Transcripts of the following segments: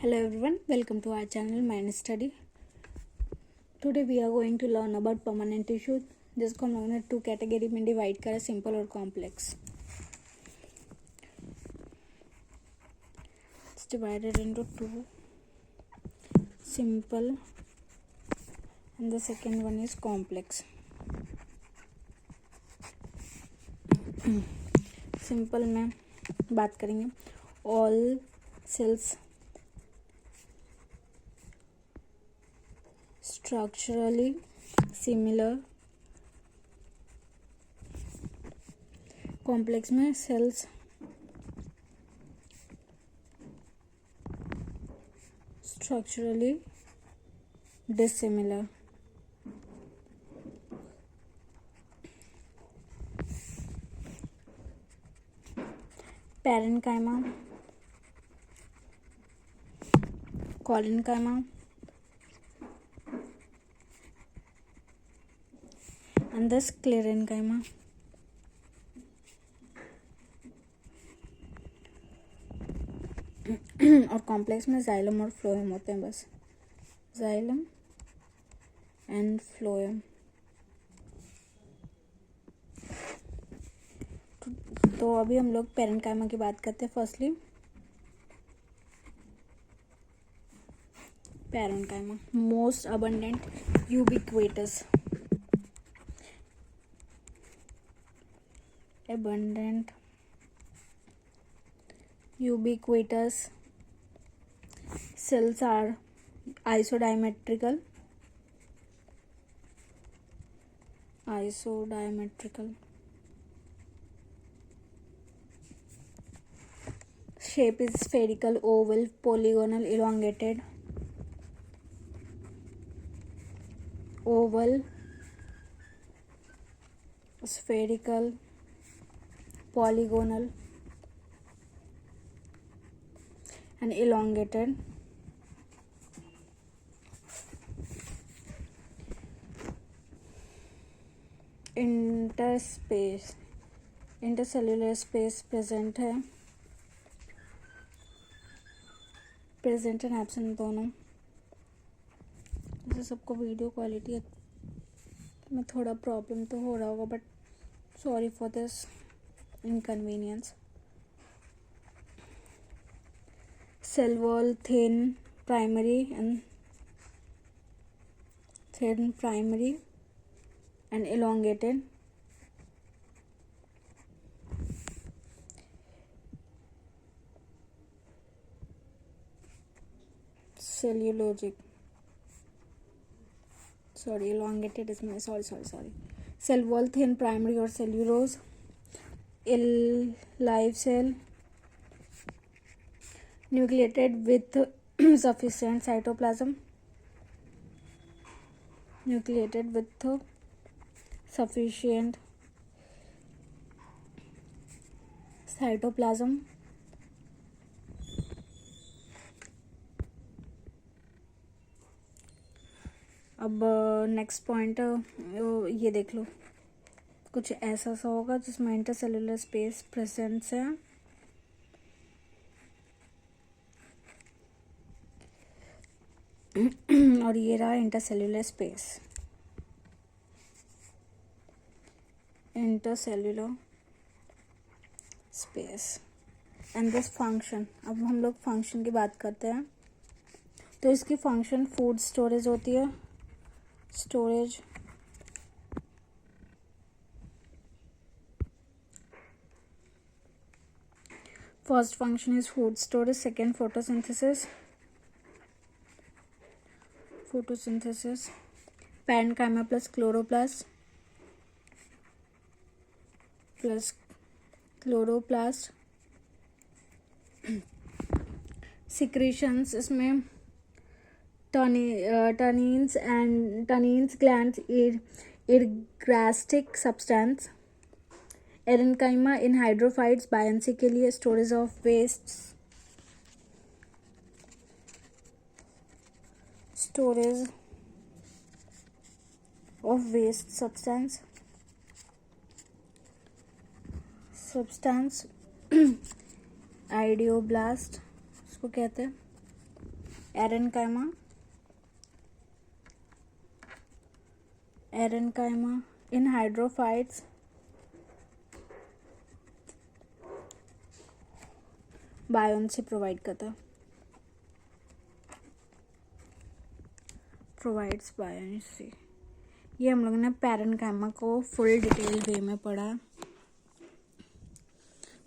Hello everyone, welcome to our channel Mind Study. Today we are going to learn about permanent tissue, जिसको हम लोगों ने 2 category में divide करा, simple और complex. It's divided into 2, simple and the second one is complex. Simple में बात करेंगे. All cells structurally similar. Complex में cells structurally dissimilar. Parenchyma, collenchyma and the sclerenchyma. और कॉम्प्लेक्स में जाइलम और फ्लोएम होते हैं, बस जाइलम एंड फ्लोएम. तो अभी हम लोग पैरेन्काइमा की बात करते हैं. Firstly parenchyma, most abundant ubiquitous. Abundant ubiquitous cells are isodiametrical shape is spherical, oval, polygonal, elongated. Oval, spherical, polygonal and elongated. Intercellular space present है, प्रेजेंट एंड एब्सेंट दोनों. जैसे सबको वीडियो क्वालिटी में थोड़ा प्रॉब्लम तो हो रहा होगा, but sorry for this inconvenience. Cell wall thin primary and elongated. Elongated is my sorry. Cell wall thin primary or cellulose. Live cell, nucleated with sufficient cytoplasm. अब नेक्स्ट पॉइंट ये देख लो, कुछ ऐसा सा होगा जिसमें इंटरसेल्युलर स्पेस प्रेजेंट है. और ये रहा intercellular space and this function. अब हम लोग फंक्शन की बात करते हैं. तो इसकी फंक्शन फूड स्टोरेज होती है. Storage, first function is food storage, second photosynthesis. Parenchyma plus chloroplast secretions इसमें tannins glands, ergastric substance. Aerenchyma in hydrophytes buoyancy के लिए. Storage of waste substance idioblast उसको कहते हैं. Aerenchyma, aerenchyma in hydrophytes buoyancy provide करता है, provides buoyancy. ये हम लोगों ने पैरेन्काइमा को फुल डिटेल वे में पढ़ा।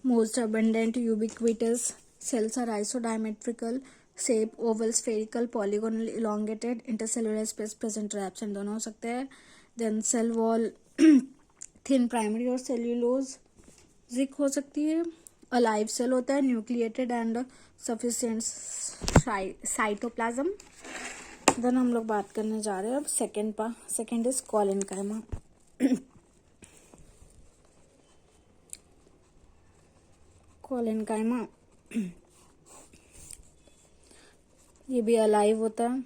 Most abundant ubiquitous cells are isodiametrical shape, oval, spherical, polygonal, elongated, intercellular space present or absent दोनों हो सकते हैं। then cell wall thin primary और cellulosic हो सकती है। alive cell होता है, nucleated and sufficient cytoplasm। then हम लोग बात करने जा रहे हैं अब सेकेंड इज कॉलेनकाइमा। कॉलेनकाइमा ये भी अलाइव होता है,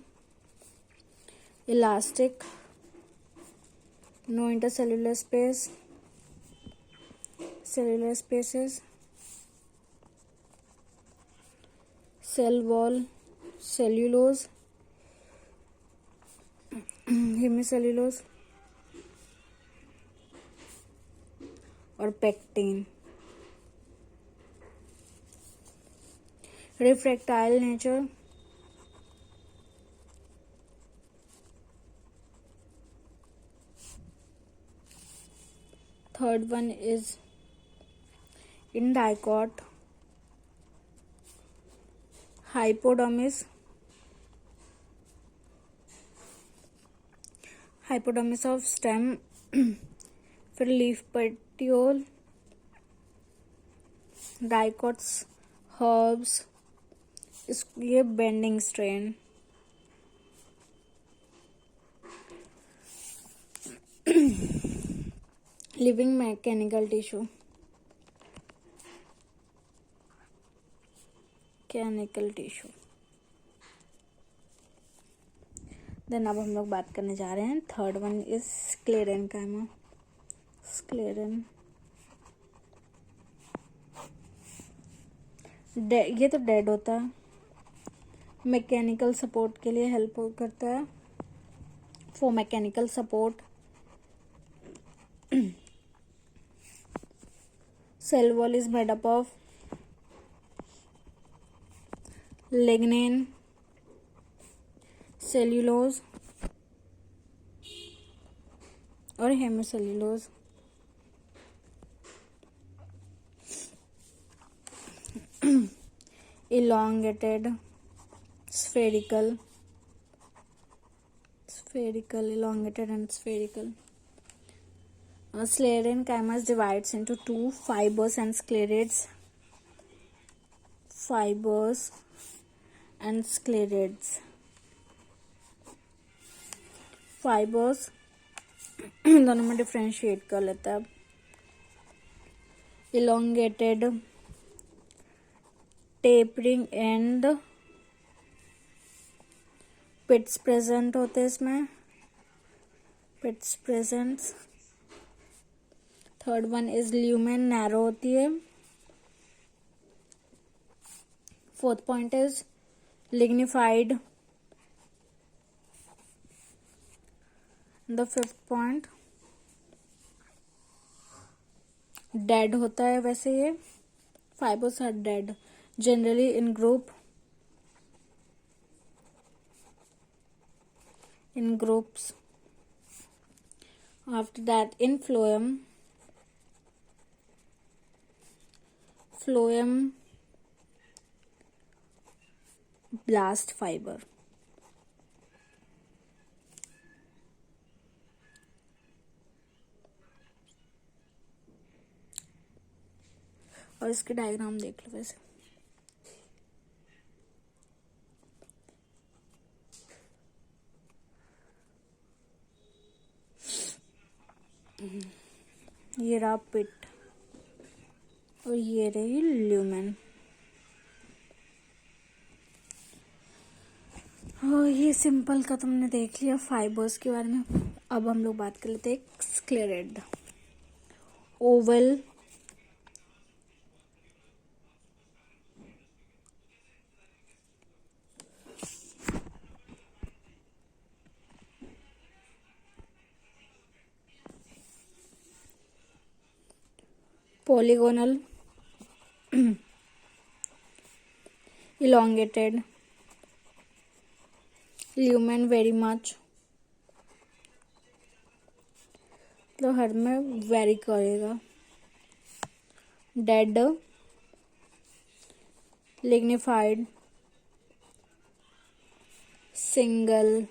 elastic, no intercellular space, cellular spaces, cell wall, cellulose, hemicellulose और pectin. Refractile nature, third one is in dicot, hypodermis, hypodermis of stem, फिर लीफ पेटियोल, डाइकॉट्स, हर्ब्स, ये bending strain. Living mechanical tissue, mechanical tissue. Then अब हम लोग बात करने जा रहे हैं थर्ड वन इज स्क्लेरेनकाइमा। स्क्लेरन ये तो डेड होता है, मैकेनिकल सपोर्ट के लिए हेल्प करता है, for mechanical support. cell wall is made up of lignin, cellulose और हेमिसेल्यूलोज। elongated, spherical, elongated and spherical. Sclerenchyma divides into two, fibers and sclerids. Fibers and sclerids. Fibers दोनों में differentiate कर लेता है। elongated, tapering and pits present होते इसमें, pits presents। Third one is lumen, narrow होती है। Fourth point is lignified. The fifth point dead होता है। वैसे ये fibres are dead generally in groups. After that in phloem blast fibre. और इसके डायग्राम देख लो। वैसे ये रहा पिट और ये रही ल्यूमेन। और ये सिंपल का तुमने देख लिया फाइबर्स के बारे में। अब हम लोग बात कर लेते हैं sclereids. Oval, polygonal, elongated, lumen very much, तो हर में वेरी करेगा. Dead, lignified, single.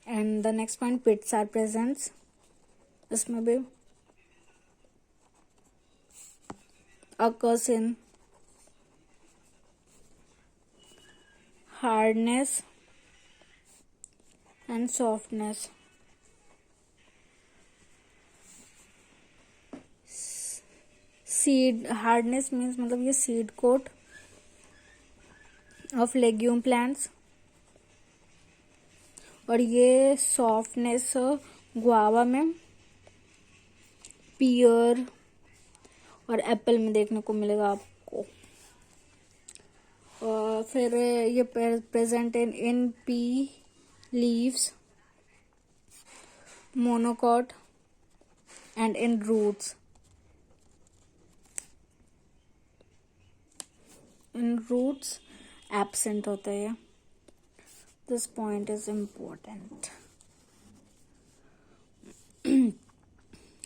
And the next point, pits are presents. इसमें भी occurs in hardness and softness. Seed hardness means मतलब ये seed coat of legume plants, और ये softness guava में, पियर और एप्पल में देखने को मिलेगा आपको. और फिर ये present in pea leaves, monocot and in roots. In roots absent होता है. This point is important.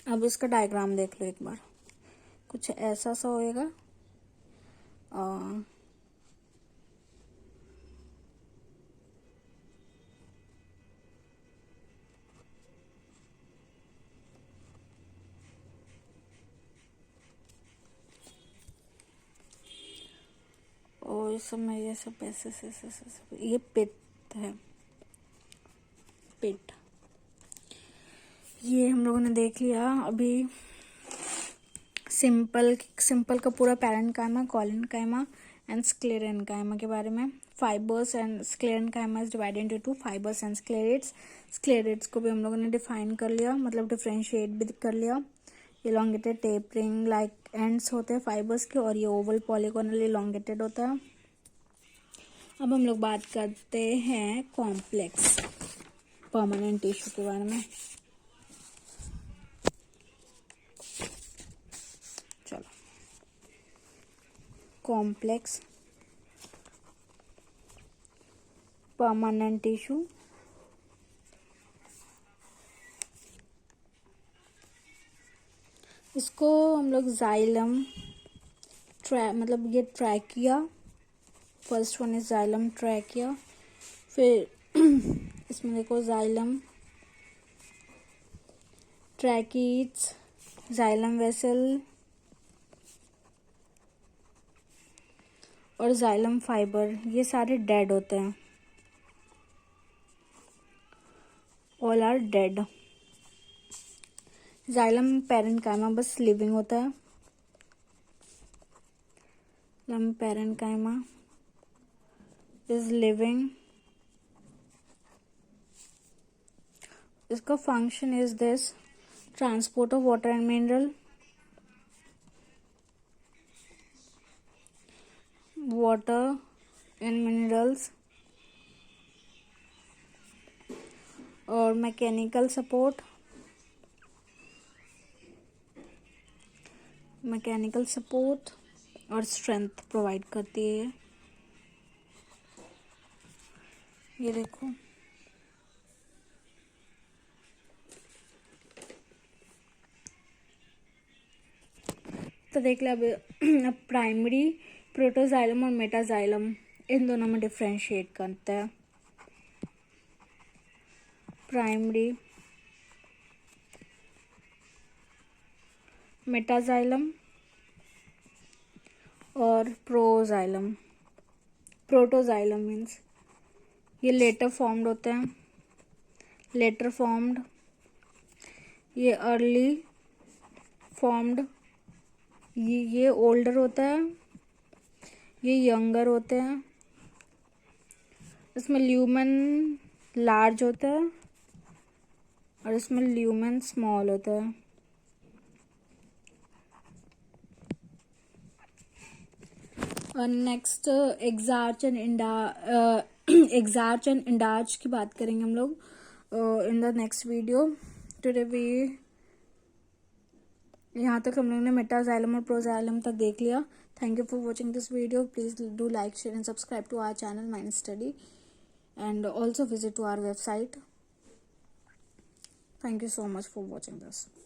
अब इसका डायग्राम देख लो एक बार. कुछ ऐसा सा होएगा. और इस समय ये सब ऐसे ये पिट है. पिट ये हम लोगों ने देख लिया. अभी सिंपल का पूरा पैरेन्काइमा, कॉलिन्काइमा एंड स्क्लेरेन्काइमा के बारे में. Fibres and sclerenchyma is divided into two, fibres and sclereids. Sclereids को भी हम लोगों ने डिफाइन कर लिया, मतलब डिफरेंशिएट भी कर लिया. इलोंगेटेड टेपरिंग लाइक एंड्स होते हैं फाइबर्स के, और ये ओवल पॉलीगोनल इलोंगेटेड होता है. अब हम लोग बात करते हैं कॉम्प्लेक्स परमानेंट टिश्यू के बारे में. चलो, कॉम्प्लेक्स परमानेंट टिश्यू. इसको हम लोग जाइलम, मतलब ये trachea, first one is xylem trachea. फिर इसमें देखो जाइलम ट्रैकीट्स, जाइलम वेसल और जाइलम फाइबर, ये सारे डेड होते हैं. All are dead. Xylem parenchyma बस लिविंग होता है. Xylem parenchyma is living. इसका function is this, transport of water and mineral, water and minerals, और मैकेनिकल सपोर्ट, और स्ट्रेंथ प्रोवाइड करती है. ये देखो, तो देख ले अब प्राइमरी, प्रोटोजाइलम और मेटाजाइलम, इन दोनों में डिफ्रेंशिएट करते हैं. प्राइमरी, मेटाजाइलम और प्रोजाइलम. प्रोटोजाइलम मीन्स ये लेटर फॉर्म्ड होते हैं. लेटर फॉर्म्ड, ये अर्ली फॉर्म्ड, ये ओल्डर होता है, ये यंगर होते हैं. इसमें ल्यूमेन लार्ज होता है और इसमें ल्यूमेन स्मॉल होता है. और नेक्स्ट एग्जार्च एंड इंडार्च की बात करेंगे हम लोग in the next video. Today we यहाँ तक हम लोग ने मेटाजाइलम और प्रोजाइलम तक देख लिया. Thank you for watching this video. Please do like, share and subscribe to our channel Mind Study, and also visit to our website. Thank you so much for watching this.